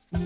El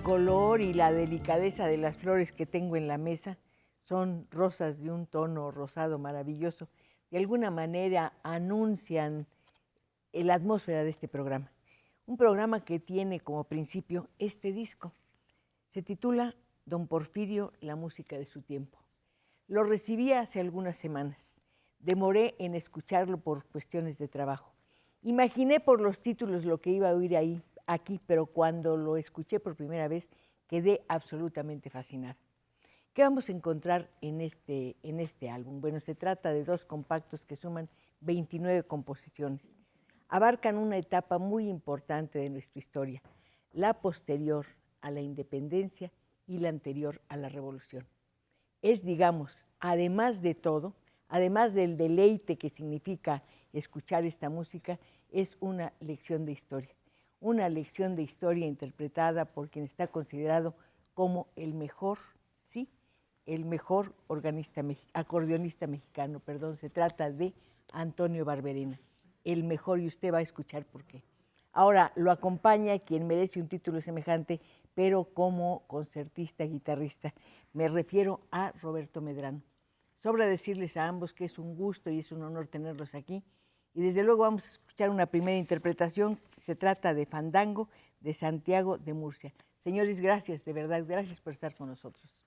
color y la delicadeza de las flores que tengo en la mesa son rosas de un tono rosado maravilloso. De alguna manera anuncian la atmósfera de este programa. Un programa que tiene como principio este disco. Se titula Don Porfirio, la música de su tiempo. Lo recibí hace algunas semanas. Demoré en escucharlo por cuestiones de trabajo. Imaginé por los títulos lo que iba a oír aquí, pero cuando lo escuché por primera vez quedé absolutamente fascinada. ¿Qué vamos a encontrar en este álbum? Bueno, se trata de 2 compactos que suman 29 composiciones. Abarcan una etapa muy importante de nuestra historia, la posterior a la independencia y la anterior a la revolución. Es, digamos, además de todo, además del deleite que significa escuchar esta música, es una lección de historia interpretada por quien está considerado como el mejor, sí, el mejor acordeonista mexicano, se trata de Antonio Barberena, el mejor, y usted va a escuchar por qué. Ahora, lo acompaña quien merece un título semejante, pero como concertista, guitarrista, me refiero a Roberto Medrano. Sobra decirles a ambos que es un gusto y es un honor tenerlos aquí, y desde luego vamos a escuchar una primera interpretación. Se trata de Fandango de Santiago de Murcia. Señores, gracias, de verdad, gracias por estar con nosotros.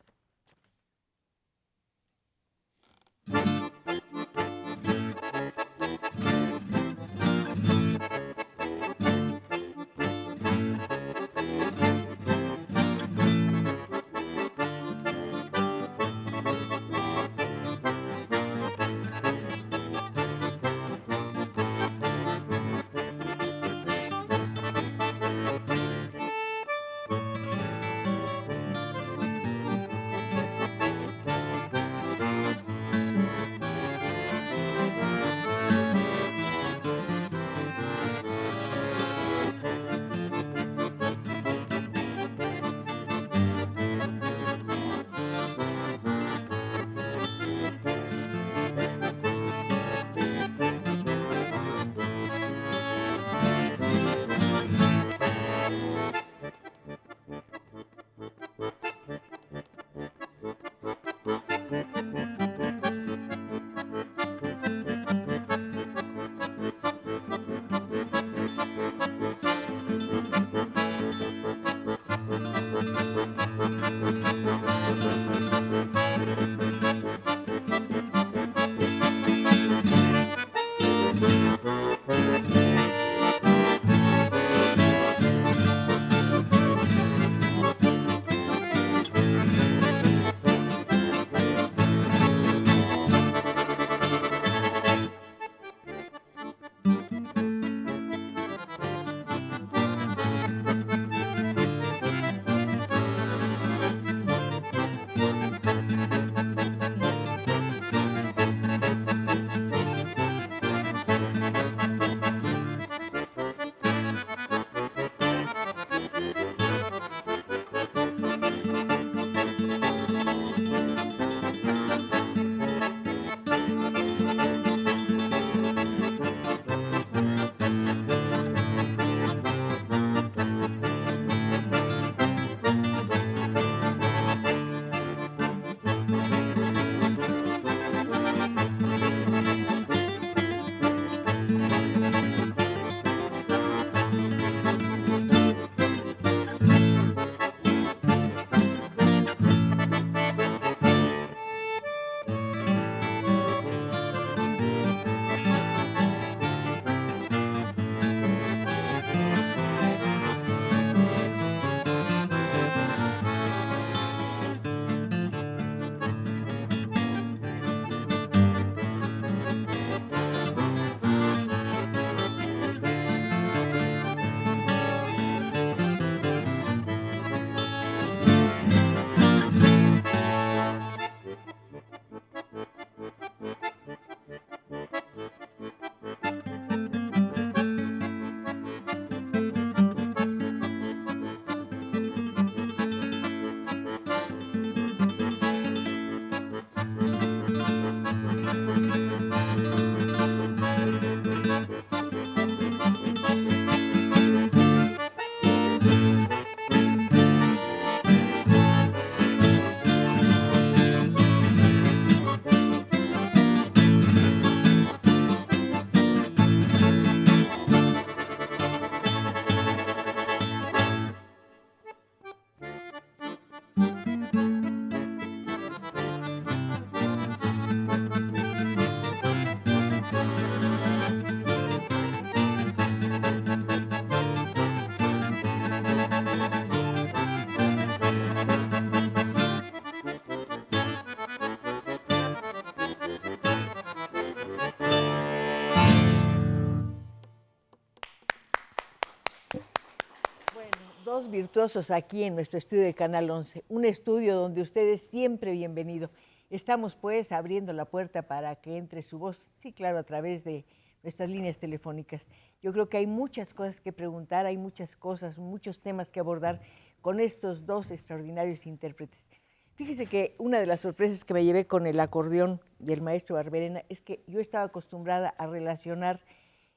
virtuosos aquí en nuestro estudio de Canal 11, un estudio donde usted es siempre bienvenido. Estamos pues abriendo la puerta para que entre su voz, sí, claro, a través de nuestras líneas telefónicas. Yo creo que hay muchas cosas que preguntar, hay muchas cosas, muchos temas que abordar con estos dos extraordinarios intérpretes. Fíjese que una de las sorpresas que me llevé con el acordeón del maestro Barberena es que yo estaba acostumbrada a relacionar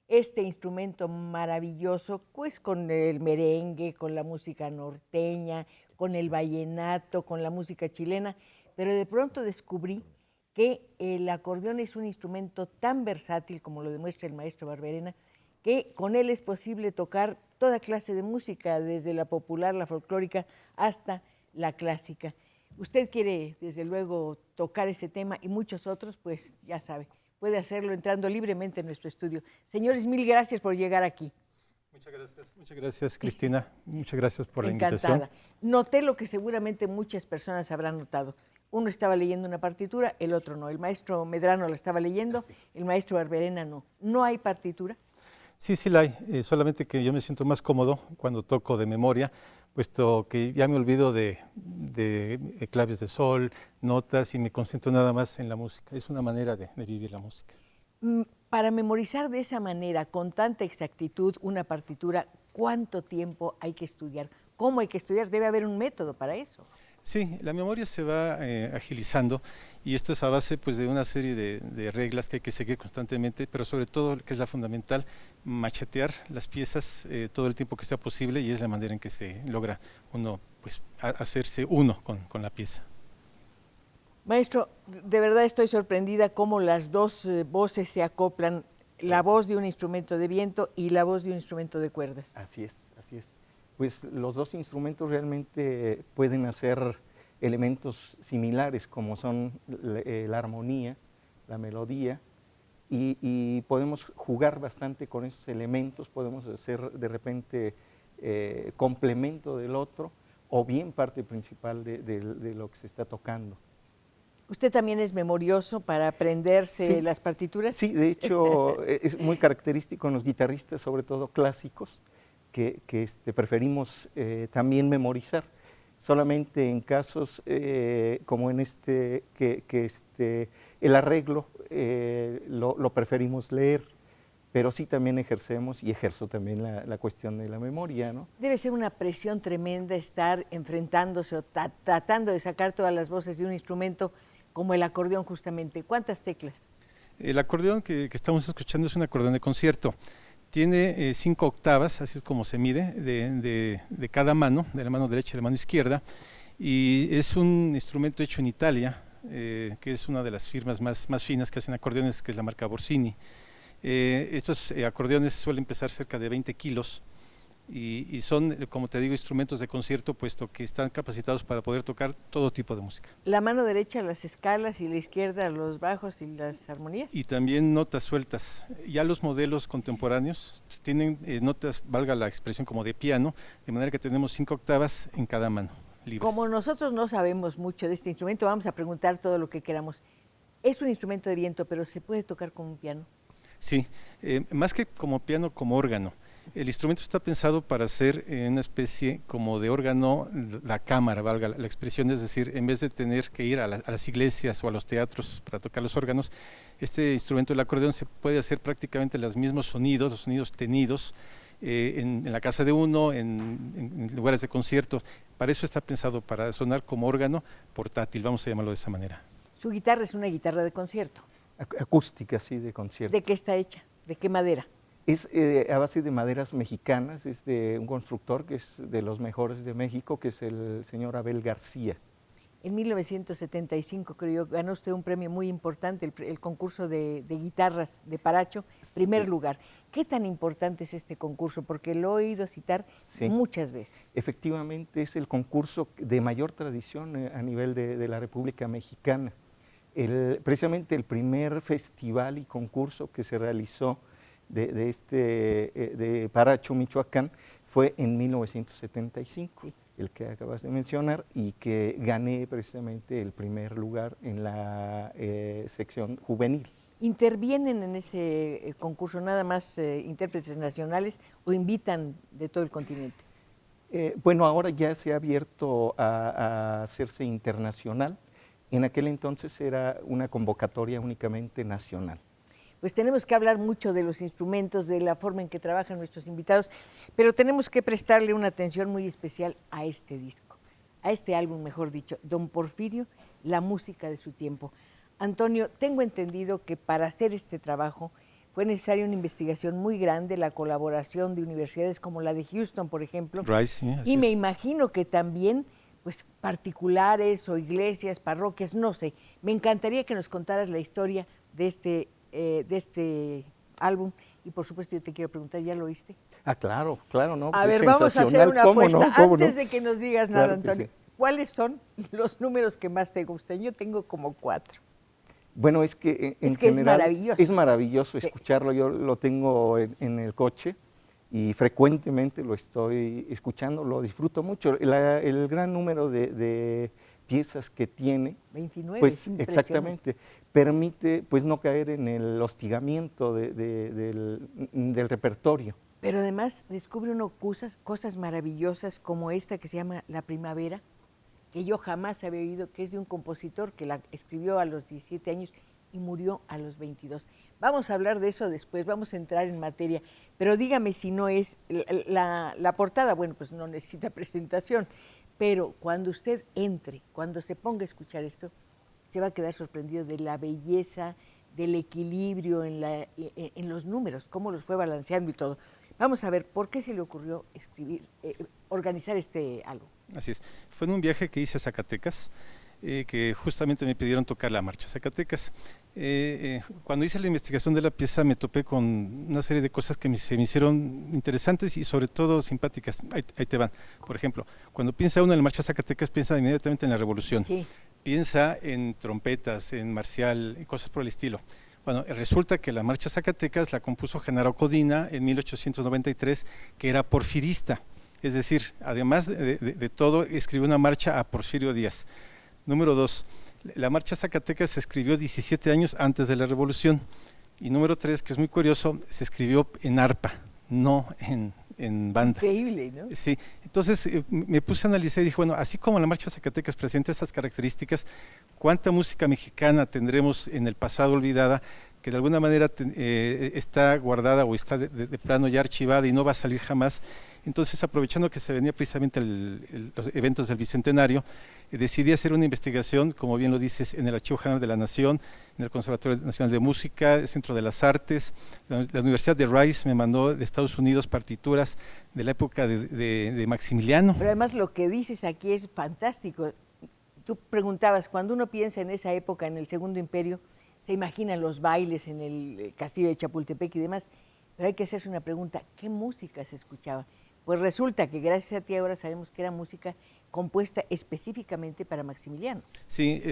este instrumento maravilloso, pues con el merengue, con la música norteña, con el vallenato, con la música chilena, pero de pronto descubrí que el acordeón es un instrumento tan versátil, como lo demuestra el maestro Barberena, que con él es posible tocar toda clase de música, desde la popular, la folclórica, hasta la clásica. Usted quiere, desde luego, tocar ese tema y muchos otros, pues ya sabe, puede hacerlo entrando libremente en nuestro estudio. Señores, mil gracias por llegar aquí. Muchas gracias, Cristina. Muchas gracias por la Encantada. invitación. Noté lo que seguramente muchas personas habrán notado. Uno estaba leyendo una partitura, el otro no. El maestro Medrano la estaba leyendo, el maestro Barberena no. ¿No hay partitura? Sí, sí la hay, solamente que yo me siento más cómodo cuando toco de memoria, puesto que ya me olvido de claves de sol, notas y me concentro nada más en la música. Es una manera de vivir la música. Para memorizar de esa manera, con tanta exactitud, una partitura, ¿cuánto tiempo hay que estudiar? ¿Cómo hay que estudiar? Debe haber un método para eso. Sí, la memoria se va agilizando y esto es a base pues, de una serie de reglas que hay que seguir constantemente, pero sobre todo, que es la fundamental, machetear las piezas todo el tiempo que sea posible y es la manera en que se logra uno pues, hacerse uno con la pieza. Maestro, de verdad estoy sorprendida cómo las dos voces se acoplan, la voz de un instrumento de viento y la voz de un instrumento de cuerdas. Así es, así es. Pues los dos instrumentos realmente pueden hacer elementos similares, como son la armonía, la melodía, y podemos jugar bastante con esos elementos, podemos hacer de repente complemento del otro, o bien parte principal de lo que se está tocando. ¿Usted también es memorioso para aprenderse las partituras? Sí, de hecho es muy característico en los guitarristas, sobre todo clásicos, que preferimos también memorizar. Solamente en casos como en el arreglo lo preferimos leer, pero sí también ejercemos y ejerzo también la cuestión de la memoria, ¿no? Debe ser una presión tremenda estar enfrentándose o tratando de sacar todas las voces de un instrumento como el acordeón justamente. ¿Cuántas teclas? El acordeón que estamos escuchando es un acordeón de concierto. Tiene 5 octavas, así es como se mide, de cada mano, de la mano derecha y de la mano izquierda, y es un instrumento hecho en Italia, que es una de las firmas más finas que hacen acordeones, que es la marca Borsini. Estos acordeones suelen pesar cerca de 20 kilos y son, como te digo, instrumentos de concierto, puesto que están capacitados para poder tocar todo tipo de música. La mano derecha las escalas y la izquierda los bajos y las armonías. Y también notas sueltas. Ya los modelos contemporáneos tienen notas, valga la expresión, como de piano, de manera que tenemos 5 octavas en cada mano, libres. Como nosotros no sabemos mucho de este instrumento, vamos a preguntar todo lo que queramos. Es un instrumento de viento, pero ¿se puede tocar como un piano? Sí, más que como piano, como órgano. El instrumento está pensado para ser una especie como de órgano da cámara, valga la expresión, es decir, en vez de tener que ir a las iglesias o a los teatros para tocar los órganos, este instrumento, el acordeón, se puede hacer prácticamente los mismos sonidos, los sonidos tenidos, en la casa de uno, en lugares de concierto. Para eso está pensado, para sonar como órgano portátil, vamos a llamarlo de esa manera. Su guitarra es una guitarra de concierto. Acústica, sí, de concierto. ¿De qué está hecha? ¿De qué madera? Es a base de maderas mexicanas, es de un constructor que es de los mejores de México, que es el señor Abel García. En 1975, creo yo, ganó usted un premio muy importante, el concurso de guitarras de Paracho, primer lugar. ¿Qué tan importante es este concurso? Porque lo he oído citar muchas veces. Efectivamente, es el concurso de mayor tradición a nivel de la República Mexicana. Precisamente el primer festival y concurso que se realizó de Paracho, Michoacán, fue en 1975, sí, el que acabas de mencionar, y que gané precisamente el primer lugar en la sección juvenil. ¿Intervienen en ese concurso nada más intérpretes nacionales o invitan de todo el continente? Bueno, ahora ya se ha abierto a hacerse internacional. En aquel entonces era una convocatoria únicamente nacional. Pues tenemos que hablar mucho de los instrumentos, de la forma en que trabajan nuestros invitados, pero tenemos que prestarle una atención muy especial a este disco, a este álbum, mejor dicho, Don Porfirio, la música de su tiempo. Antonio, tengo entendido que para hacer este trabajo fue necesaria una investigación muy grande, la colaboración de universidades como la de Houston, por ejemplo, Rice, sí, así y me es. imagino que también pues particulares o iglesias, parroquias, no sé. Me encantaría que nos contaras la historia de este álbum y por supuesto yo te quiero preguntar, ¿ya lo oíste? Ah, claro, claro, no, pues A es ver, vamos a hacer sensacional. una ¿Cómo no? apuesta ¿Cómo antes no? de que nos digas nada, Claro que Antonio. sí. ¿Cuáles son los números que más te gustan? Yo tengo como 4. Bueno, es que en Es que es general maravilloso. es maravilloso Sí. escucharlo. Yo lo tengo en el coche y frecuentemente lo estoy escuchando, lo disfruto mucho. El gran número de piezas que tiene, 29, es pues impresionante. exactamente, permite pues no caer en el hostigamiento del repertorio. Pero además descubre uno cosas maravillosas como esta que se llama La Primavera, que yo jamás había oído, que es de un compositor que la escribió a los 17 años y murió a los 22. Vamos a hablar de eso después, vamos a entrar en materia, pero dígame si no es la portada, bueno, pues no necesita presentación, pero cuando usted entre, cuando se ponga a escuchar esto, se va a quedar sorprendido de la belleza, del equilibrio en los números, cómo los fue balanceando y todo. Vamos a ver, ¿por qué se le ocurrió organizar este álbum? Así es. Fue en un viaje que hice a Zacatecas, que justamente me pidieron tocar la marcha Zacatecas. Cuando hice la investigación de la pieza me topé con una serie de cosas que se me hicieron interesantes y sobre todo simpáticas. Ahí te van. Por ejemplo, cuando piensa uno en la marcha Zacatecas, piensa inmediatamente en la revolución. Sí. Piensa en trompetas, en marcial, en cosas por el estilo. Bueno, resulta que la marcha Zacatecas la compuso Genaro Codina en 1893, que era porfirista. Es decir, además de todo, escribió una marcha a Porfirio Díaz. Número 2, la marcha Zacatecas se escribió 17 años antes de la Revolución. Y número 3, que es muy curioso, se escribió en arpa, no en banda. Increíble, ¿no? Sí, entonces me puse a analizar y dije, bueno, así como la marcha Zacatecas presenta estas características, ¿cuánta música mexicana tendremos en el pasado olvidada que de alguna manera está guardada o está de plano ya archivada y no va a salir jamás? Entonces, aprovechando que se venía precisamente los eventos del Bicentenario, decidí hacer una investigación, como bien lo dices, en el Archivo General de la Nación, en el Conservatorio Nacional de Música, el Centro de las Artes. La Universidad de Rice me mandó de Estados Unidos partituras de la época de Maximiliano. Pero además lo que dices aquí es fantástico. Tú preguntabas, cuando uno piensa en esa época, en el Segundo Imperio, se imaginan los bailes en el castillo de Chapultepec y demás, pero hay que hacerse una pregunta, ¿qué música se escuchaba? Pues resulta que gracias a ti ahora sabemos que era música compuesta específicamente para Maximiliano. Sí,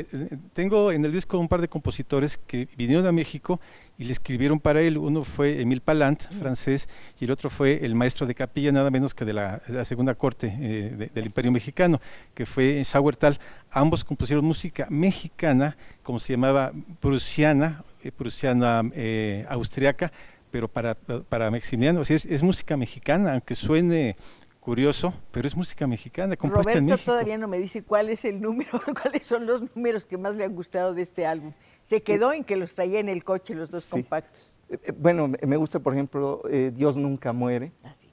tengo en el disco un par de compositores que vinieron a México y le escribieron para él. Uno fue Émile Palant, francés, y el otro fue el maestro de capilla, nada menos que de la segunda corte del Imperio Mexicano, que fue Sauertal. Ambos compusieron música mexicana, como se llamaba, prusiana austriaca, pero para Maximiliano. O sea, es música mexicana, aunque suene curioso, pero es música mexicana, compuesta Roberto en México. todavía no me dice cuál es el número, cuáles son los números que más le han gustado de este álbum. Se quedó en que los traía en el coche los dos Sí. compactos. Bueno, me gusta, por ejemplo, Dios nunca muere, Así.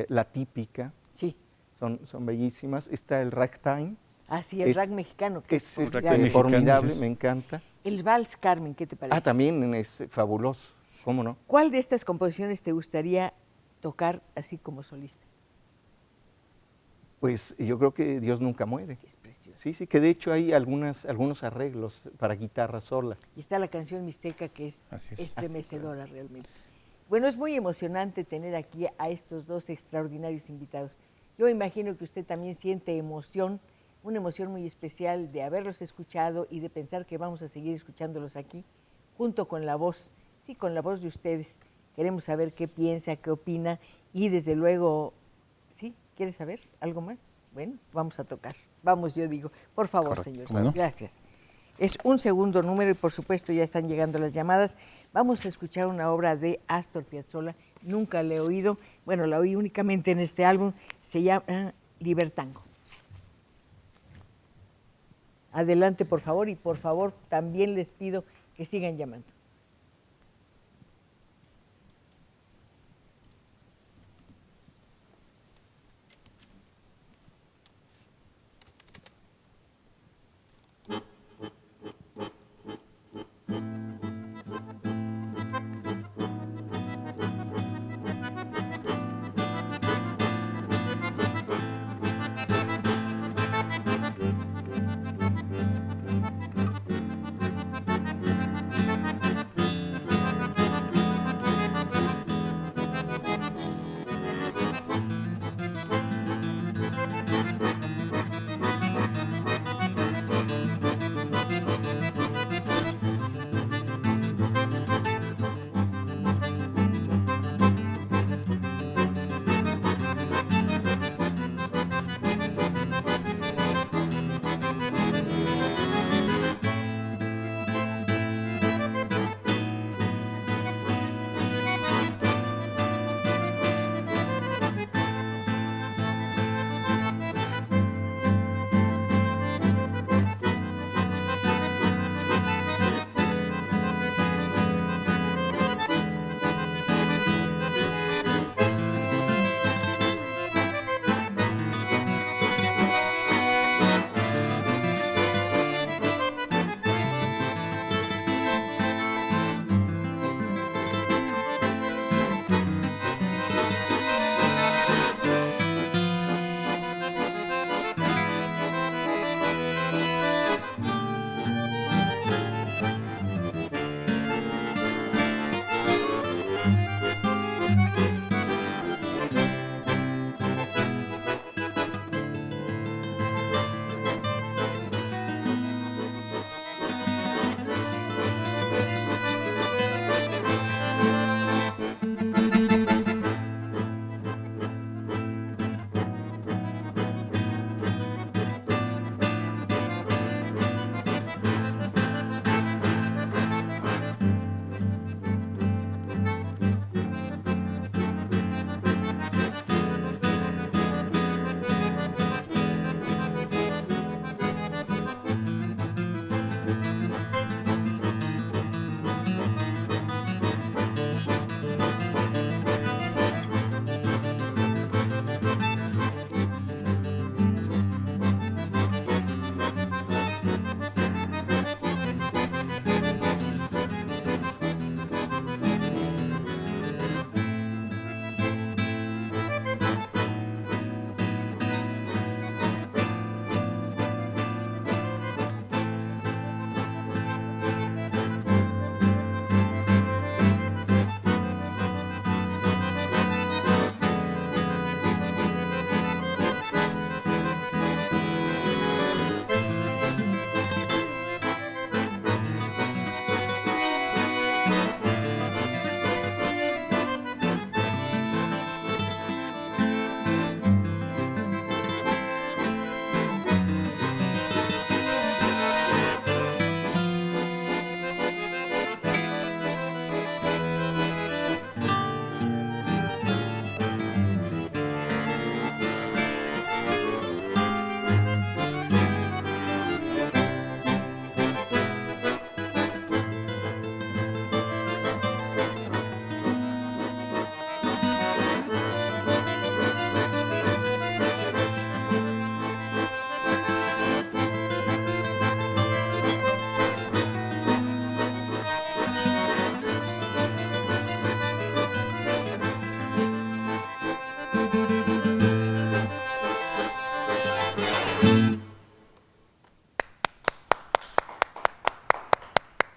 La típica, Sí. son bellísimas. Está el ragtime, Así, el rag mexicano. Que es ragtime mexicano, formidable, sí. me encanta. El Vals Carmen, ¿qué te parece? También es fabuloso, ¿cómo no? ¿Cuál de estas composiciones te gustaría tocar así como solista? Pues yo creo que Dios nunca muere. Es precioso. Sí, sí, que de hecho hay algunos arreglos para guitarra sola. Y está la canción Mixteca que es Así es. estremecedora realmente. Bueno, es muy emocionante tener aquí a estos dos extraordinarios invitados. Yo imagino que usted también siente emoción, una emoción muy especial de haberlos escuchado y de pensar que vamos a seguir escuchándolos aquí, junto con la voz, sí, con la voz de ustedes. Queremos saber qué piensa, qué opina y desde luego, ¿sí? ¿Quieres saber algo más? Bueno, vamos a tocar. Vamos, yo digo. Por favor, Correcto. señor. ¿Cómo no? Gracias. Es un segundo número y por supuesto ya están llegando las llamadas. Vamos a escuchar una obra de Astor Piazzolla nunca la he oído, bueno, la oí únicamente en este álbum, se llama Libertango. Adelante, por favor, y por favor también les pido que sigan llamando.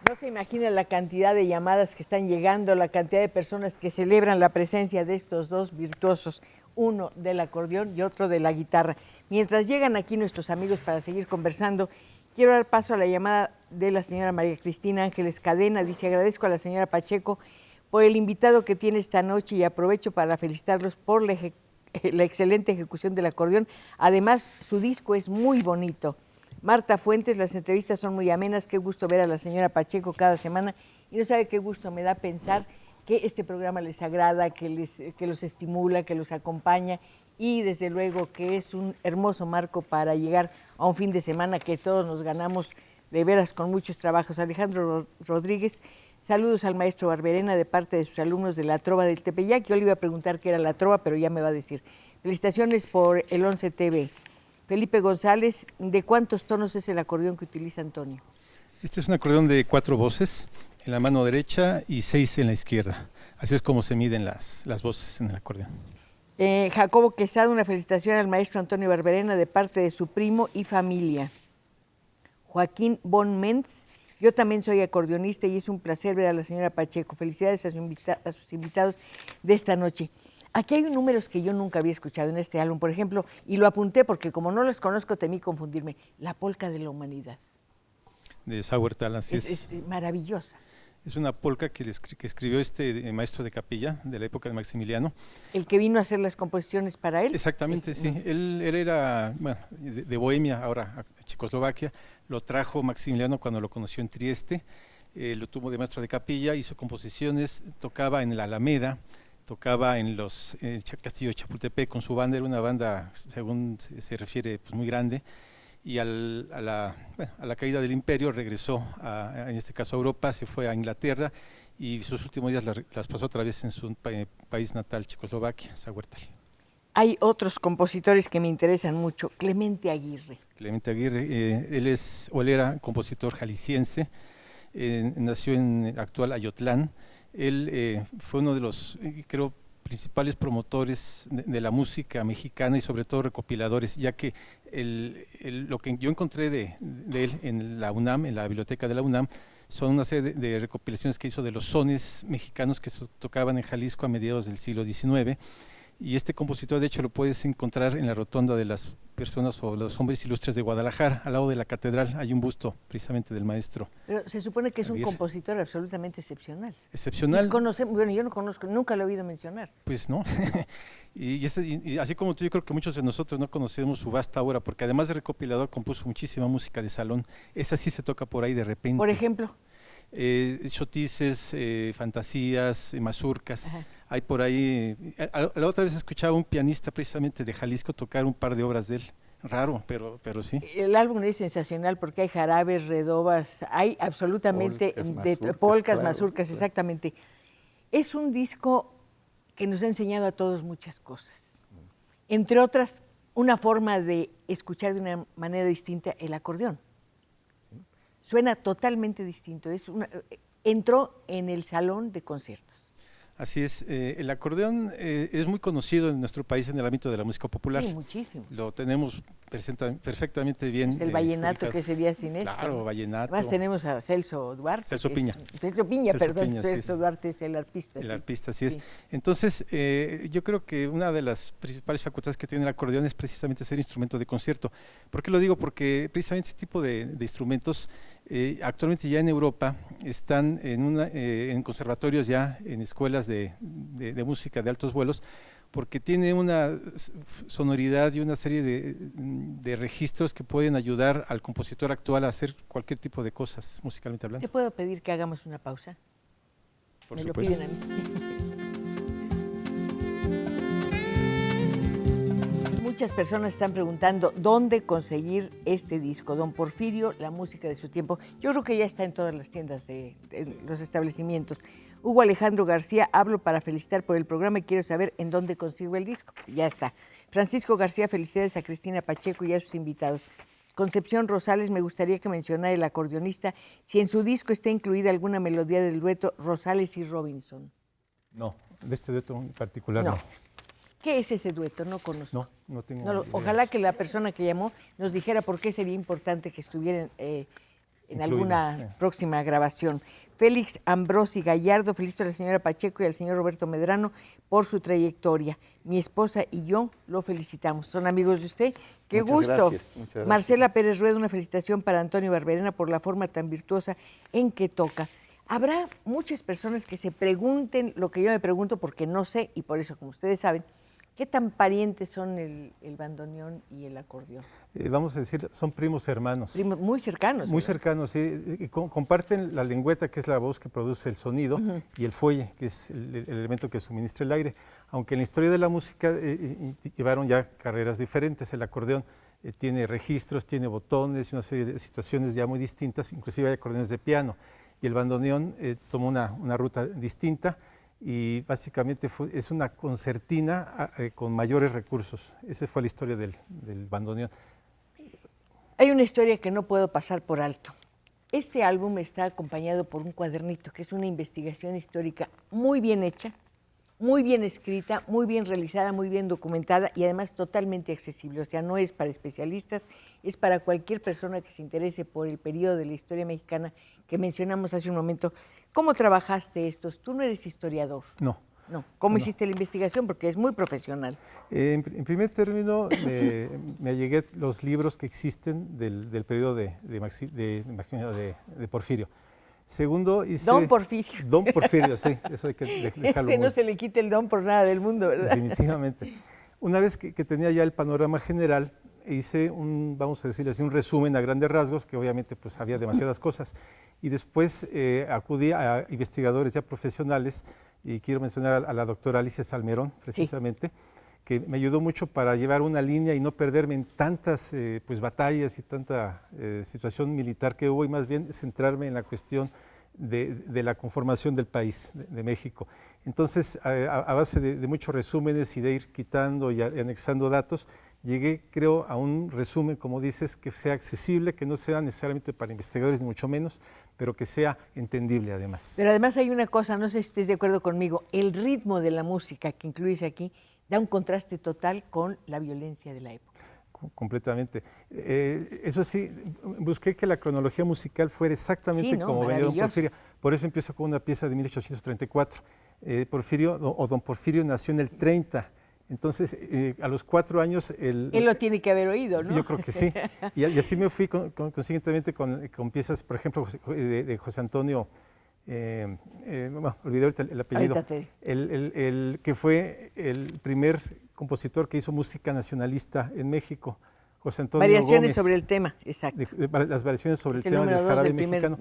No se imagina la cantidad de llamadas que están llegando, la cantidad de personas que celebran la presencia de estos dos virtuosos, uno del acordeón y otro de la guitarra. Mientras llegan aquí nuestros amigos para seguir conversando, quiero dar paso a la llamada de la señora María Cristina Ángeles Cadena. Dice: agradezco a la señora Pacheco por el invitado que tiene esta noche y aprovecho para felicitarlos por la excelente ejecución del acordeón. Además, su disco es muy bonito. Marta Fuentes, las entrevistas son muy amenas, qué gusto ver a la señora Pacheco cada semana y no sabe qué gusto me da pensar que este programa les agrada, que los estimula, que los acompaña y desde luego que es un hermoso marco para llegar a un fin de semana que todos nos ganamos de veras con muchos trabajos. Alejandro Rodríguez, saludos al maestro Barberena de parte de sus alumnos de la Trova del Tepeyac. Yo le iba a preguntar qué era la Trova, pero ya me va a decir. Felicitaciones por el 11 TV. Felipe González, ¿de cuántos tonos es el acordeón que utiliza Antonio? Este es un acordeón de 4 voces en la mano derecha y 6 en la izquierda. Así es como se miden las voces en el acordeón. Jacobo Quesada, una felicitación al maestro Antonio Barberena de parte de su primo y familia. Joaquín Bon Mentz, yo también soy acordeonista y es un placer ver a la señora Pacheco. Felicidades a sus invitados de esta noche. Aquí hay números que yo nunca había escuchado en este álbum, por ejemplo, y lo apunté porque como no los conozco temí confundirme, La Polca de la Humanidad. De Sauertal, así Es maravillosa. Es una polca que escribió este maestro de capilla de la época de Maximiliano. ¿El que vino a hacer las composiciones para él? Exactamente, sí. Él era de Bohemia, ahora Checoslovaquia. Lo trajo Maximiliano cuando lo conoció en Trieste. Lo tuvo de maestro de capilla, hizo composiciones, tocaba en la Alameda, tocaba en los Castillo de Chapultepec con su banda. Era una banda, según se refiere, pues muy grande. Y a la caída del imperio regresó, en este caso a Europa, se fue a Inglaterra y sus últimos días las pasó otra vez en su país natal, Checoslovaquia, Sauertal. Hay otros compositores que me interesan mucho. Clemente Aguirre. Clemente Aguirre, él era compositor jalisciense, nació en actual Ayotlán. Él fue uno de los, creo, principales promotores de la música mexicana y sobre todo recopiladores, ya que lo que yo encontré de él en la UNAM, en la biblioteca de la UNAM, son una serie de recopilaciones que hizo de los sones mexicanos que se tocaban en Jalisco a mediados del siglo XIX. Y este compositor, de hecho, lo puedes encontrar en la rotonda de las personas o los hombres ilustres de Guadalajara, al lado de la catedral. Hay un busto precisamente del maestro. Pero se supone que es un Aguirre. Compositor absolutamente excepcional. Excepcional. Bueno, yo no conozco, nunca lo he oído mencionar. Pues no. y así como tú, yo creo que muchos de nosotros no conocemos su vasta obra, porque además de recopilador compuso muchísima música de salón. Esa sí se toca por ahí de repente. Por ejemplo. Chotices, fantasías, mazurcas. Ajá. Hay por ahí, la otra vez escuchaba un pianista precisamente de Jalisco tocar un par de obras de él, raro, pero sí. El álbum es sensacional porque hay jarabes, redobas, hay absolutamente polcas, mazurcas, claro. exactamente. Es un disco que nos ha enseñado a todos muchas cosas, entre otras una forma de escuchar de una manera distinta el acordeón. Suena totalmente distinto, entró en el salón de conciertos. Así es, el acordeón es muy conocido en nuestro país en el ámbito de la música popular. Sí, muchísimo. Lo tenemos perfectamente bien. Es el vallenato, que sería sin esto. Claro, vallenato. Además tenemos a Celso Duarte. Celso Piña. Celso Piña, Celso Duarte es el arpista. El arpista, así es. Entonces, yo creo que una de las principales facultades que tiene el acordeón es precisamente ser instrumento de concierto. ¿Por qué lo digo? Porque precisamente este tipo de instrumentos actualmente ya en Europa están en conservatorios ya, en escuelas de música de altos vuelos, porque tiene una sonoridad y una serie de registros que pueden ayudar al compositor actual a hacer cualquier tipo de cosas, musicalmente hablando. ¿Te puedo pedir que hagamos una pausa? Por Me supuesto. lo piden a mí. Muchas personas están preguntando dónde conseguir este disco. Don Porfirio, la música de su tiempo. Yo creo que ya está en todas las tiendas de los establecimientos. Hugo Alejandro García, hablo para felicitar por el programa y quiero saber en dónde consigo el disco. Ya está. Francisco García, felicidades a Cristina Pacheco y a sus invitados. Concepción Rosales, me gustaría que mencionara el acordeonista si en su disco está incluida alguna melodía del dueto Rosales y Robinson. No, de este dueto en particular no. ¿Qué es ese dueto? No conozco. No tengo idea. Ojalá que la persona que llamó nos dijera por qué sería importante que estuvieran en alguna próxima grabación. Félix Ambrosi Gallardo, felicito a la señora Pacheco y al señor Roberto Medrano por su trayectoria. Mi esposa y yo lo felicitamos. ¿Son amigos de usted? ¡Qué gusto! Muchas gracias. Marcela Pérez Rueda, una felicitación para Antonio Barberena por la forma tan virtuosa en que toca. Habrá muchas personas que se pregunten lo que yo me pregunto porque no sé, y por eso, como ustedes saben, ¿Qué tan parientes son el bandoneón y el acordeón? Vamos a decir, son primos hermanos. Muy cercanos. Muy ¿verdad? cercanos, sí. Y comparten la lengüeta, que es la voz que produce el sonido, y el fuelle, que es el elemento que suministra el aire. Aunque en la historia de la música llevaron ya carreras diferentes. El acordeón tiene registros, tiene botones y una serie de situaciones ya muy distintas, inclusive hay acordeones de piano. Y el bandoneón tomó una ruta distinta y básicamente es una concertina con mayores recursos. Esa fue la historia del bandoneón. Hay una historia que no puedo pasar por alto. Este álbum está acompañado por un cuadernito, que es una investigación histórica muy bien hecha, muy bien escrita, muy bien realizada, muy bien documentada y además totalmente accesible. O sea, no es para especialistas, es para cualquier persona que se interese por el periodo de la historia mexicana que mencionamos hace un momento. ¿Cómo trabajaste estos? Tú no eres historiador. No. No. ¿Cómo No. hiciste la investigación? Porque es muy profesional. En primer término, me allegué los libros que existen del periodo de Porfirio. Segundo, hice... Don Porfirio. Don Porfirio, sí, eso hay que dejarlo. Ese no se le quita el don por nada del mundo, ¿verdad? Definitivamente. Una vez que tenía ya el panorama general, hice vamos a decirle así, un resumen a grandes rasgos, que obviamente pues había demasiadas cosas. Y después acudí a investigadores ya profesionales, y quiero mencionar a la doctora Alicia Salmerón, precisamente, sí, que me ayudó mucho para llevar una línea y no perderme en tantas pues batallas y tanta situación militar que hubo, y más bien centrarme en la cuestión de la conformación del país, de México. Entonces, a base de muchos resúmenes y de ir quitando y anexando datos, llegué, creo, a un resumen, como dices, que sea accesible, que no sea necesariamente para investigadores, ni mucho menos, pero que sea entendible además. Pero además hay una cosa, no sé si estés de acuerdo conmigo, el ritmo de la música que incluyes aquí da un contraste total con la violencia de la época. Completamente. Eso sí, busqué que la cronología musical fuera exactamente sí, ¿no? como venía Don Porfirio. Por eso empiezo con una pieza de 1834. Don Porfirio nació en el 30. Entonces, a los 4 años... Él lo tiene que haber oído, ¿no? Yo creo que sí. Y así me fui consiguientemente con piezas, por ejemplo, de José Antonio, olvidé ahorita el apellido, el que fue el primer compositor que hizo música nacionalista en México, José Antonio Variaciones Gómez, sobre el tema, exacto. Las variaciones sobre el tema del jarabe mexicano.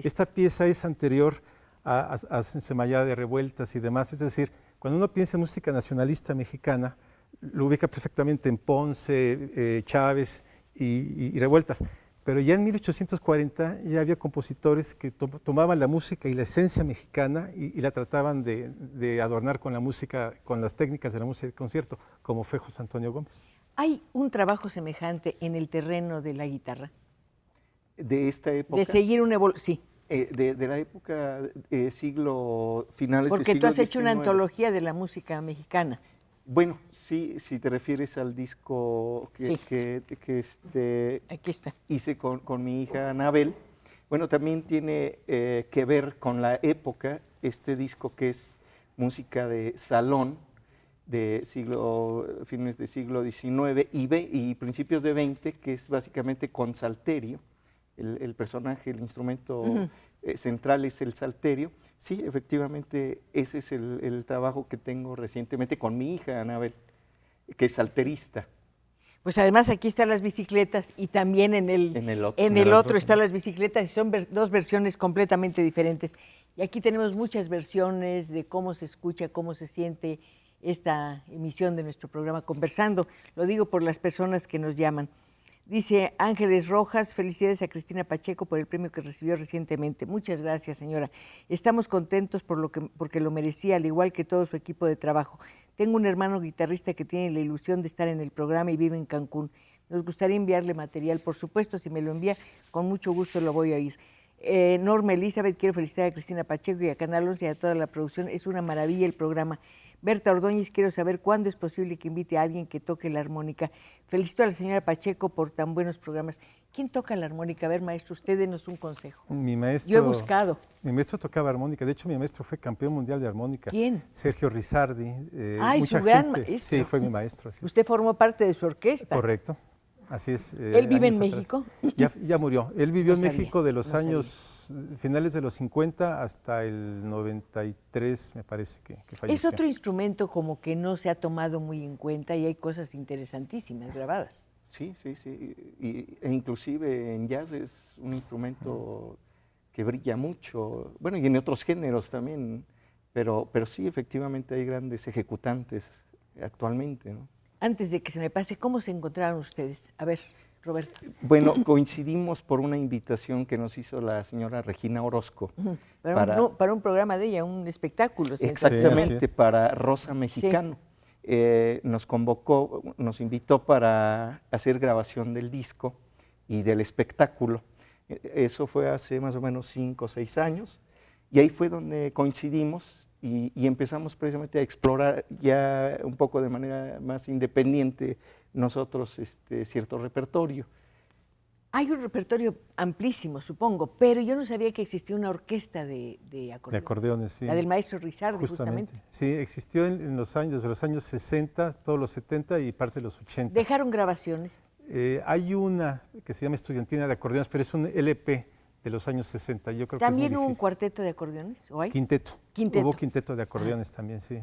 Esta pieza es anterior a Semayá de Revueltas y demás, es decir, cuando uno piensa en música nacionalista mexicana, lo ubica perfectamente en Ponce, Chávez y Revueltas. Pero ya en 1840 ya había compositores que tomaban la música y la esencia mexicana y la trataban de adornar con la música, con las técnicas de la música de concierto, como fue José Antonio Gómez. ¿Hay un trabajo semejante en el terreno de la guitarra? ¿De esta época? De seguir una evolución, sí. De la época finales del siglo XIX. Porque tú has hecho una antología de la música mexicana. Bueno, sí, si te refieres al disco que aquí está, hice con mi hija Anabel, bueno, también tiene que ver con la época, este disco que es música de salón, de fines del siglo XIX y principios de XX, que es básicamente con salterio. El personaje, el instrumento central es el salterio. Sí, efectivamente, ese es el trabajo que tengo recientemente con mi hija Anabel, que es salterista. Pues además aquí están las bicicletas y también en el otro están las bicicletas y son dos versiones completamente diferentes. Y aquí tenemos muchas versiones de cómo se escucha, cómo se siente esta emisión de nuestro programa Conversando. Lo digo por las personas que nos llaman. Dice Ángeles Rojas, felicidades a Cristina Pacheco por el premio que recibió recientemente. Muchas gracias, señora. Estamos contentos porque lo merecía, al igual que todo su equipo de trabajo. Tengo un hermano guitarrista que tiene la ilusión de estar en el programa y vive en Cancún. Nos gustaría enviarle material, por supuesto, si me lo envía, con mucho gusto lo voy a oír. Norma Elizabeth, quiero felicitar a Cristina Pacheco y a Canal 11 y a toda la producción. Es una maravilla el programa. Berta Ordóñez, quiero saber cuándo es posible que invite a alguien que toque la armónica. Felicito a la señora Pacheco por tan buenos programas. ¿Quién toca la armónica? A ver, maestro, usted denos un consejo. Mi maestro. Yo he buscado. Mi maestro tocaba armónica. De hecho, mi maestro fue campeón mundial de armónica. ¿Quién? Sergio Rizardi. Ay, su gran maestro. Sí, fue mi maestro. Usted formó parte de su orquesta. Correcto. así es. ¿Él vive en años atrás. México? Ya murió. Él vivió No en sabía, México de los no sabía. años finales de los 50 hasta el 93, me parece que falleció. Es otro instrumento como que no se ha tomado muy en cuenta y hay cosas interesantísimas grabadas. Sí, sí, sí. E inclusive en jazz es un instrumento que brilla mucho, bueno, y en otros géneros también, pero sí, efectivamente hay grandes ejecutantes actualmente, ¿no? Antes de que se me pase, ¿cómo se encontraron ustedes? A ver, Roberto. Bueno, coincidimos por una invitación que nos hizo la señora Regina Orozco. Ujú. Para- Para un programa de ella, un espectáculo sensacional. Exactamente, es. para Rosa Mexicano. Nos convocó, nos invitó para hacer grabación del disco y del espectáculo. Eso fue hace más o menos 5 o 6 años, y ahí fue donde coincidimos y empezamos precisamente a explorar ya un poco de manera más independiente nosotros cierto repertorio. Hay un repertorio amplísimo, supongo, pero yo no sabía que existía una orquesta de acordeones. De acordeones, sí. La del maestro Rizardi, justamente. Sí, existió en los años, desde los años 60, todos los 70 y parte de los 80. ¿Dejaron grabaciones? Hay una que se llama Estudiantina de Acordeones, pero es un LP de los años 60. Yo creo ¿También que es hubo muy un difícil. cuarteto de acordeones? ¿O hay? Quinteto. Quinteto. Hubo quinteto de acordeones también, sí.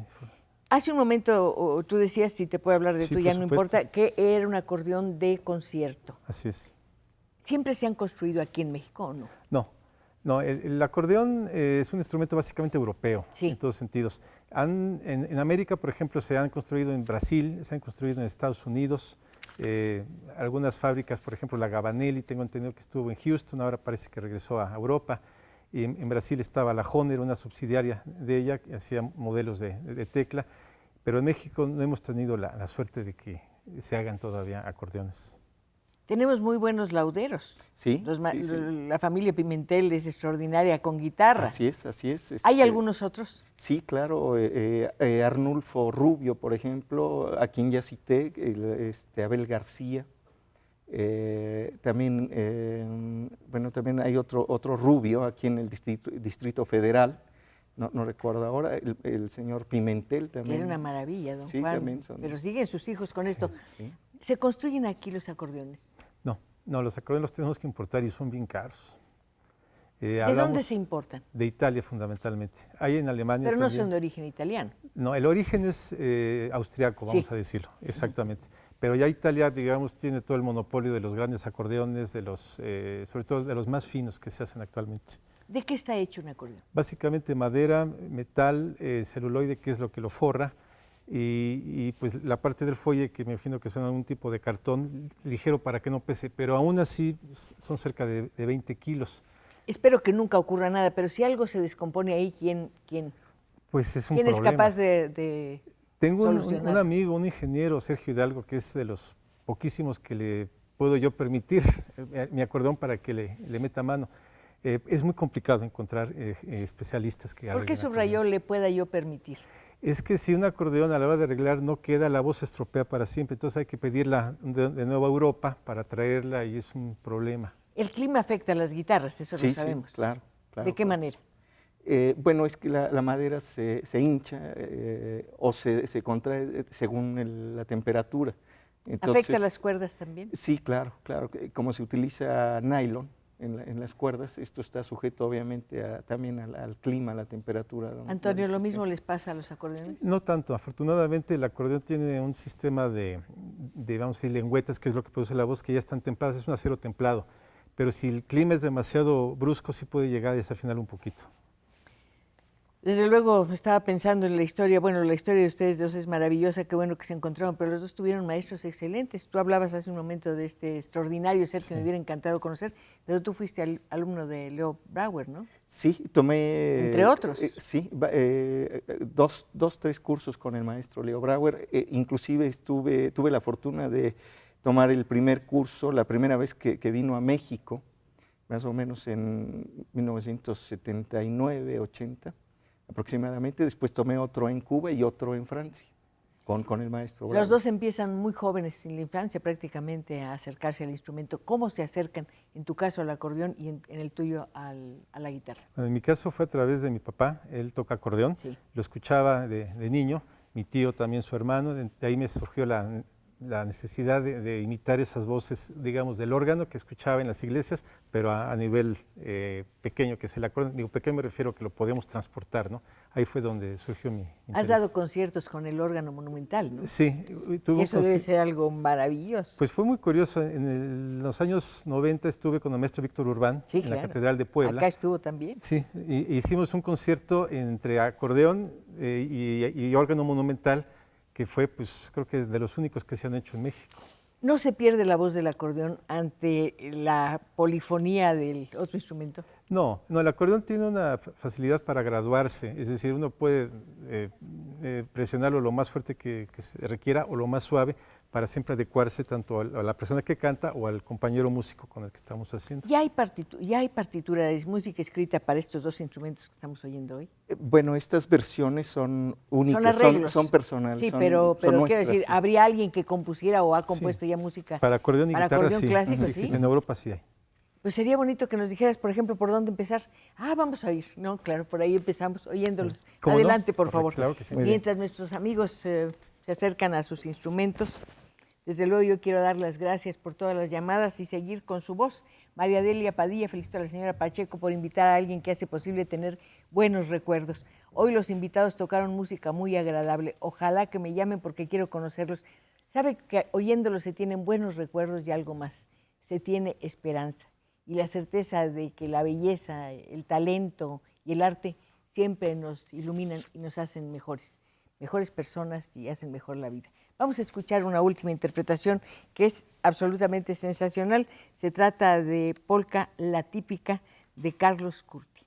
Hace un momento tú decías, si te puedo hablar de Sí, tú, ya por no supuesto. importa, que era un acordeón de concierto. Así es. ¿Siempre se han construido aquí en México o no? No, el acordeón es un instrumento básicamente europeo, Sí. en todos sentidos. En América, por ejemplo, se han construido en Brasil, se han construido en Estados Unidos, algunas fábricas, por ejemplo, la Gabanelli, tengo entendido que estuvo en Houston, ahora parece que regresó a Europa. Y en Brasil estaba la Hohner, una subsidiaria de ella, que hacía modelos de tecla, pero en México no hemos tenido la suerte de que se hagan todavía acordeones. Tenemos muy buenos lauderos. Sí, Sí. sí. La familia Pimentel es extraordinaria con guitarra. Así es, así es. ¿Hay algunos otros? Sí, claro. Arnulfo Rubio, por ejemplo, a quien ya cité, Abel García. También, bueno, también hay otro Rubio aquí en el Distrito Federal, no recuerdo ahora, el señor Pimentel también. Era una maravilla, don Sí, Juan. también son. Pero siguen sus hijos con esto. Sí. ¿Se construyen aquí los acordeones? No, los acordeones los tenemos que importar y son bien caros. ¿De Hablamos dónde se importan? de Italia fundamentalmente. Hay en Alemania Pero no también. son de origen italiano. No, el origen es austriaco, vamos Sí. a decirlo, exactamente. Pero ya Italia, digamos, tiene todo el monopolio de los grandes acordeones, sobre todo de los más finos que se hacen actualmente. ¿De qué está hecho un acordeón? Básicamente madera, metal, celuloide, que es lo que lo forra, y pues la parte del fuelle, que me imagino que son algún tipo de cartón ligero para que no pese, pero aún así son cerca de 20 kilos. Espero que nunca ocurra nada, pero si algo se descompone ahí, ¿quién Pues es un es problema. capaz de Tengo un solucionar? amigo, un ingeniero, Sergio Hidalgo, que es de los poquísimos que le puedo yo permitir mi acordeón para que le meta mano. Es muy complicado encontrar especialistas que ¿Por qué arreglen subrayó acordeones. le pueda yo permitir? Es que si un acordeón a la hora de arreglar no queda, la voz se estropea para siempre, entonces hay que pedirla de nuevo a Europa para traerla y es un problema. El clima afecta a las guitarras, eso Sí, lo sabemos. sí, claro. ¿De qué manera? Bueno, es que la madera se hincha o se contrae según la temperatura. ¿Afecta a las cuerdas también? Sí, claro. Como se utiliza nylon en las cuerdas, esto está sujeto obviamente también al clima, a la temperatura. Antonio, ¿lo mismo les pasa a los acordeones? No tanto, afortunadamente el acordeón tiene un sistema de vamos a decir, lengüetas, que es lo que produce la voz, que ya están templadas, es un acero templado, pero si el clima es demasiado brusco, sí puede llegar a desafinar un poquito. Desde luego estaba pensando en la historia, bueno, la historia de ustedes dos es maravillosa, qué bueno que se encontraron, pero los dos tuvieron maestros excelentes. Tú hablabas hace un momento de este extraordinario ser que me hubiera encantado conocer, pero tú fuiste alumno de Leo Brouwer, ¿no? Sí, tomé... Entre otros. Sí, tres cursos con el maestro Leo Brouwer. Inclusive tuve la fortuna de tomar el primer curso, la primera vez que vino a México, más o menos en 1979, 80 aproximadamente. Después tomé otro en Cuba y otro en Francia, con el maestro Brouwer. Los dos empiezan muy jóvenes, en la infancia prácticamente, a acercarse al instrumento. ¿Cómo se acercan, en tu caso, al acordeón y en el tuyo a la guitarra? Bueno, en mi caso fue a través de mi papá, él toca acordeón, Sí. lo escuchaba de niño, mi tío también, su hermano, de ahí me surgió la necesidad de imitar esas voces, digamos, del órgano que escuchaba en las iglesias, pero a nivel pequeño, que es el acordeón. Digo, pequeño me refiero a que lo podemos transportar, ¿no? Ahí fue donde surgió mi interés. Has dado conciertos con el órgano monumental, ¿no? Sí. Y eso debe ser algo maravilloso. Pues fue muy curioso. En los años 90 estuve con el maestro Víctor Urbán en la Catedral de Puebla. Acá estuvo también. Sí, hicimos un concierto entre acordeón y órgano monumental, que fue, pues, creo que de los únicos que se han hecho en México. ¿No se pierde la voz del acordeón ante la polifonía del otro instrumento? No, el acordeón tiene una facilidad para graduarse, es decir, uno puede presionarlo lo más fuerte que se requiera o lo más suave para siempre adecuarse tanto a la persona que canta o al compañero músico con el que estamos haciendo. ¿Ya hay partitura de música escrita para estos dos instrumentos que estamos oyendo hoy? Bueno, estas versiones son únicas, son personales. Sí, pero quiero decir, sí. ¿habría alguien que compusiera o ha compuesto ya música para acordeón y guitarra? Acordeón sí. clásico, sí. En Europa sí hay. Pues sería bonito que nos dijeras, por ejemplo, por dónde empezar. Vamos a oír. No, claro, por ahí empezamos oyéndolos. Adelante, por favor. Claro que sí. Mientras nuestros amigos se acercan a sus instrumentos, desde luego yo quiero dar las gracias por todas las llamadas y seguir con su voz. María Delia Padilla, felicito a la señora Pacheco por invitar a alguien que hace posible tener buenos recuerdos. Hoy los invitados tocaron música muy agradable. Ojalá que me llamen porque quiero conocerlos. Sabe que oyéndolos se tienen buenos recuerdos y algo más. Se tiene esperanza y la certeza de que la belleza, el talento y el arte siempre nos iluminan y nos hacen mejores personas y hacen mejor la vida. Vamos a escuchar una última interpretación que es absolutamente sensacional. Se trata de Polka, la típica, de Carlos Curti.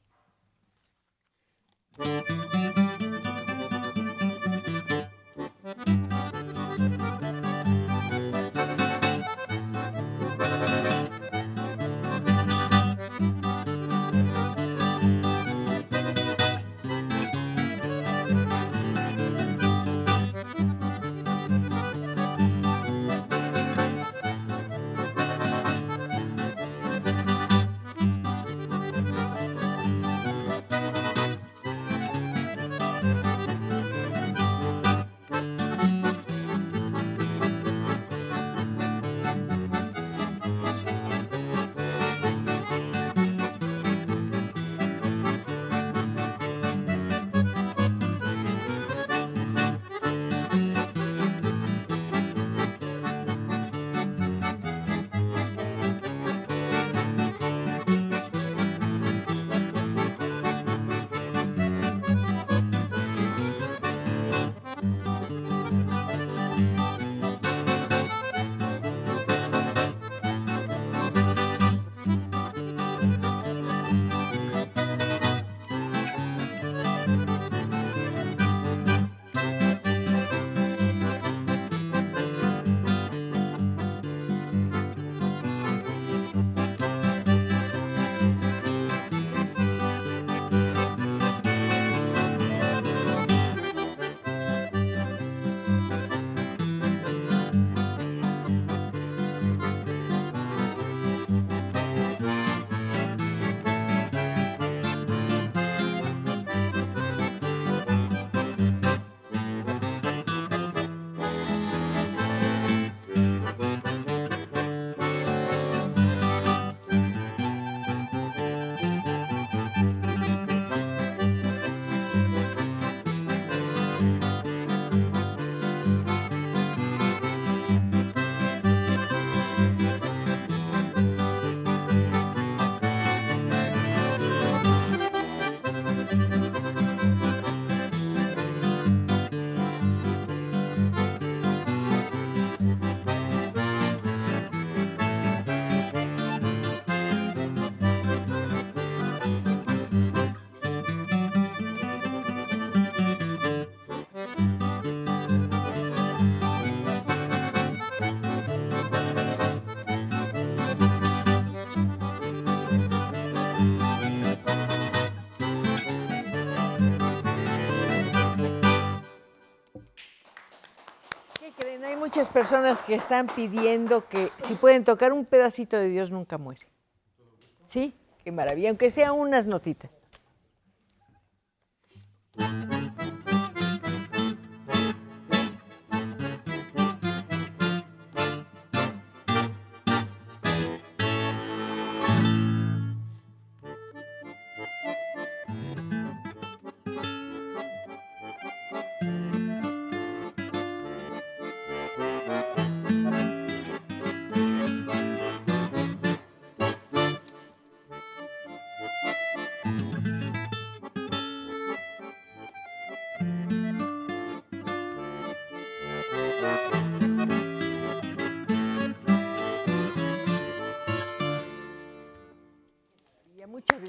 Hay muchas personas que están pidiendo que si pueden tocar un pedacito de Dios nunca muere. Sí, qué maravilla, aunque sean unas notitas.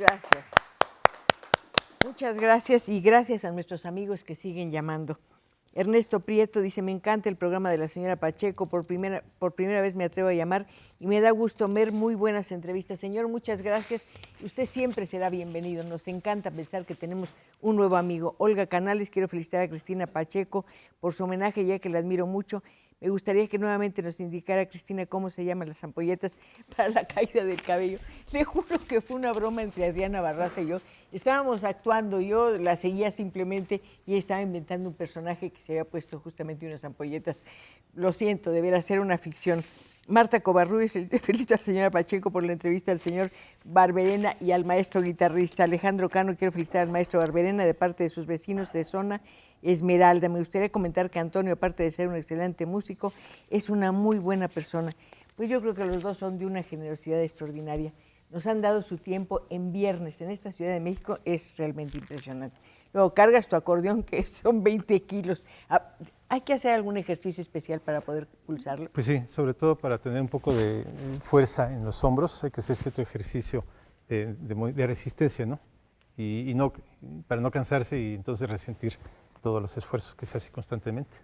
gracias. Muchas gracias y gracias a nuestros amigos que siguen llamando. Ernesto Prieto dice, me encanta el programa de la señora Pacheco, por primera vez me atrevo a llamar y me da gusto ver muy buenas entrevistas. Señor, muchas gracias. Usted siempre será bienvenido. Nos encanta pensar que tenemos un nuevo amigo. Olga Canales, quiero felicitar a Cristina Pacheco por su homenaje, ya que la admiro mucho. Me gustaría que nuevamente nos indicara, Cristina, cómo se llaman las ampolletas para la caída del cabello. Le juro que fue una broma entre Adriana Barraza y yo. Estábamos actuando, yo la seguía simplemente y estaba inventando un personaje que se había puesto justamente unas ampolletas. Lo siento, deberá ser una ficción. Marta Covarrubias, felicito a la señora Pacheco por la entrevista al señor Barberena y al maestro guitarrista. Alejandro Cano, quiero felicitar al maestro Barberena de parte de sus vecinos de zona Esmeralda. Me gustaría comentar que Antonio, aparte de ser un excelente músico, es una muy buena persona. Pues yo creo que los dos son de una generosidad extraordinaria. Nos han dado su tiempo en viernes en esta Ciudad de México, es realmente impresionante. Luego cargas tu acordeón, que son 20 kilos. ¿Hay que hacer algún ejercicio especial para poder pulsarlo? Pues sí, sobre todo para tener un poco de fuerza en los hombros, hay que hacer cierto ejercicio de resistencia, ¿no? Y no, para no cansarse y entonces resentir todos los esfuerzos que se hacen constantemente.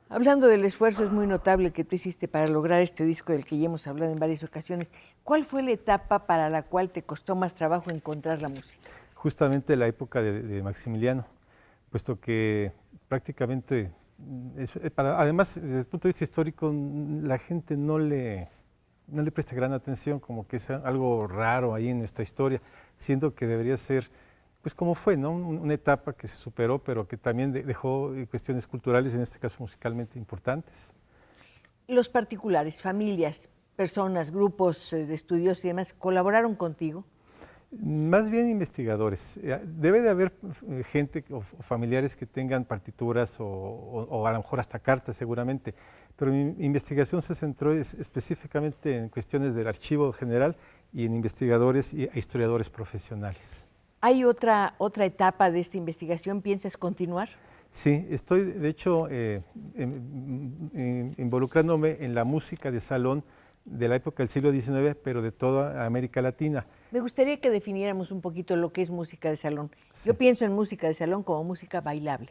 Hablando del esfuerzo, es muy notable que tú hiciste para lograr este disco del que ya hemos hablado en varias ocasiones. ¿Cuál fue la etapa para la cual te costó más trabajo encontrar la música? Justamente la época de Maximiliano, puesto que prácticamente, además desde el punto de vista histórico, la gente no le presta gran atención, como que es algo raro ahí en nuestra historia, siendo que debería ser pues como fue, ¿no? Una etapa que se superó, pero que también dejó cuestiones culturales, en este caso musicalmente, importantes. Los particulares, familias, personas, grupos de estudiosos y demás, ¿colaboraron contigo? Más bien investigadores. Debe de haber gente o familiares que tengan partituras o a lo mejor hasta cartas seguramente, pero mi investigación se centró específicamente en cuestiones del archivo general y en investigadores e historiadores profesionales. ¿Hay otra etapa de esta investigación? ¿Piensas continuar? Sí, estoy de hecho involucrándome en la música de salón de la época del siglo XIX, pero de toda América Latina. Me gustaría que definiéramos un poquito lo que es música de salón. Sí. Yo pienso en música de salón como música bailable.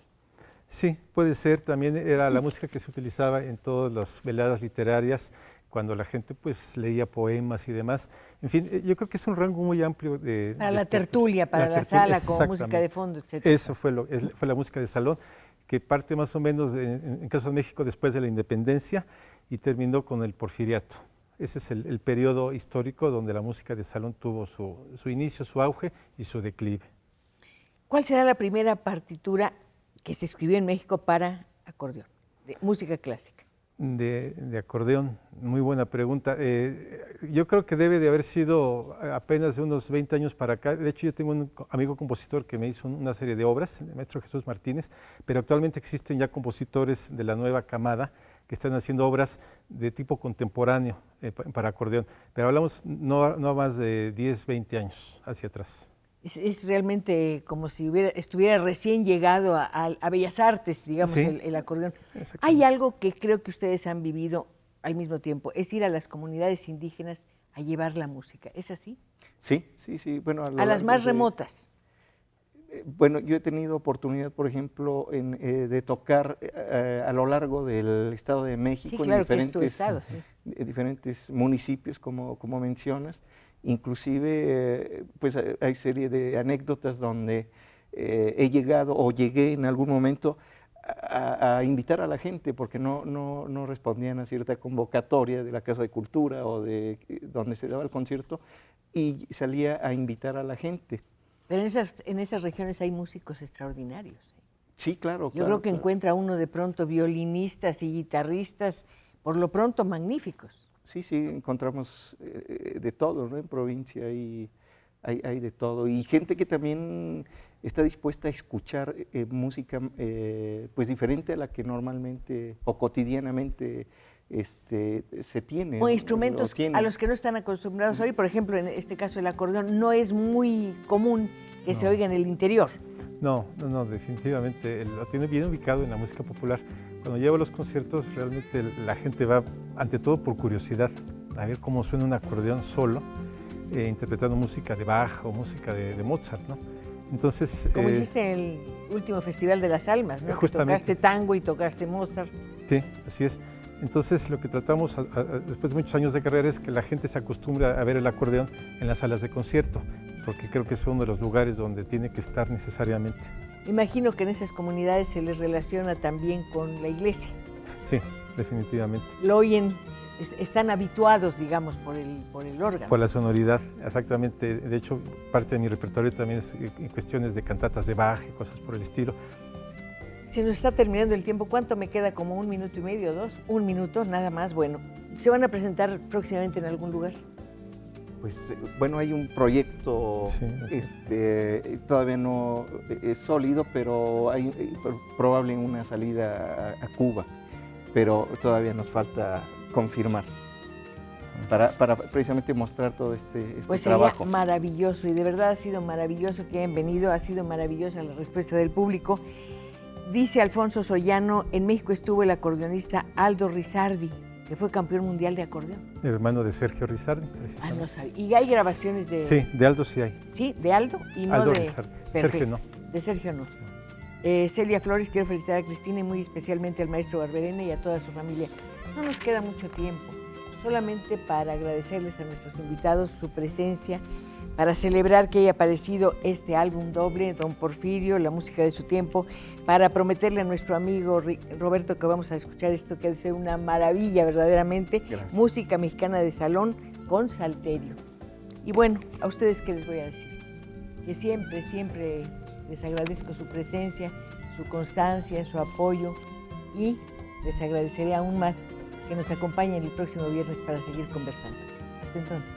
Sí, puede ser. También era la música que se utilizaba en todas las veladas literarias, cuando la gente pues leía poemas y demás. En fin, yo creo que es un rango muy amplio de para la aspectos. tertulia, para la sala, como música de fondo, etc. Eso fue la música de salón, que parte más o menos, en caso de México, después de la independencia y terminó con el porfiriato. Ese es el periodo histórico donde la música de salón tuvo su inicio, su auge y su declive. ¿Cuál será la primera partitura que se escribió en México para acordeón, de música clásica? De acordeón, muy buena pregunta. Yo creo que debe de haber sido apenas de unos 20 años para acá. De hecho, yo tengo un amigo compositor que me hizo una serie de obras, el maestro Jesús Martínez, pero actualmente existen ya compositores de la nueva camada que están haciendo obras de tipo contemporáneo para acordeón. Pero hablamos no más de 10, 20 años hacia atrás. Es realmente como si estuviera recién llegado a Bellas Artes, digamos, sí, el acordeón. Hay algo que creo que ustedes han vivido al mismo tiempo, es ir a las comunidades indígenas a llevar la música. ¿Es así? Sí, sí, sí. Bueno, a las más remotas. Bueno, yo he tenido oportunidad, por ejemplo, de tocar a lo largo del Estado de México, sí, claro, en diferentes municipios, como mencionas. Inclusive, pues hay serie de anécdotas donde he llegado o llegué en algún momento a invitar a la gente porque no respondían a cierta convocatoria de la Casa de Cultura o de donde se daba el concierto y salía a invitar a la gente. Pero en esas regiones hay músicos extraordinarios. Sí, claro. Yo creo que encuentra uno de pronto violinistas y guitarristas, por lo pronto magníficos. Sí, sí, encontramos de todo, ¿no? En provincia hay de todo. Y gente que también está dispuesta a escuchar música pues diferente a la que normalmente o cotidianamente se tiene. O instrumentos a los que no están acostumbrados hoy. Por ejemplo, en este caso el acordeón no es muy común que se oiga en el interior. No, definitivamente lo tiene bien ubicado en la música popular. Cuando llevo los conciertos, realmente la gente va, ante todo por curiosidad, a ver cómo suena un acordeón solo. interpretando música de Bach o música de Mozart, ¿no? Entonces, Como hiciste en el último Festival de las Almas, ¿no? Justamente. Que tocaste tango y tocaste Mozart. Sí, así es. Entonces, lo que tratamos después de muchos años de carrera es que la gente se acostumbre a ver el acordeón en las salas de concierto, porque creo que es uno de los lugares donde tiene que estar necesariamente. Imagino que en esas comunidades se les relaciona también con la iglesia. Sí, definitivamente. Lo oyen, están habituados, digamos, por el órgano. Por la sonoridad, exactamente. De hecho, parte de mi repertorio también es en cuestiones de cantatas de Bach y cosas por el estilo. Se nos está terminando el tiempo. ¿Cuánto me queda? ¿Como 1 minuto y medio, 2? 1 minuto, nada más. Bueno, ¿se van a presentar próximamente en algún lugar? Pues bueno, hay un proyecto, sí, todavía no es sólido, pero hay probable una salida a Cuba, pero todavía nos falta confirmar para precisamente mostrar todo este pues trabajo. Sería maravilloso, y de verdad ha sido maravilloso que hayan venido, ha sido maravillosa la respuesta del público. Dice Alfonso Sollano, en México estuvo el acordeonista Aldo Rizardi, que fue campeón mundial de acordeón. Hermano de Sergio Rizardi, precisamente. No sabía. ¿Y hay grabaciones de...? Sí, de Aldo sí hay. Sí, de Aldo y no Aldo de... Rizardi. Perfecto. Sergio no. De Sergio no. Celia Flores, quiero felicitar a Cristina y muy especialmente al maestro Barberena y a toda su familia. No nos queda mucho tiempo, solamente para agradecerles a nuestros invitados su presencia, para celebrar que haya aparecido este álbum doble, Don Porfirio, la música de su tiempo, para prometerle a nuestro amigo Roberto que vamos a escuchar esto que ha de ser una maravilla verdaderamente. Gracias. Música mexicana de salón con salterio. Y bueno, a ustedes qué les voy a decir, que siempre, siempre les agradezco su presencia, su constancia, su apoyo, y les agradeceré aún más que nos acompañen el próximo viernes para seguir conversando. Hasta entonces.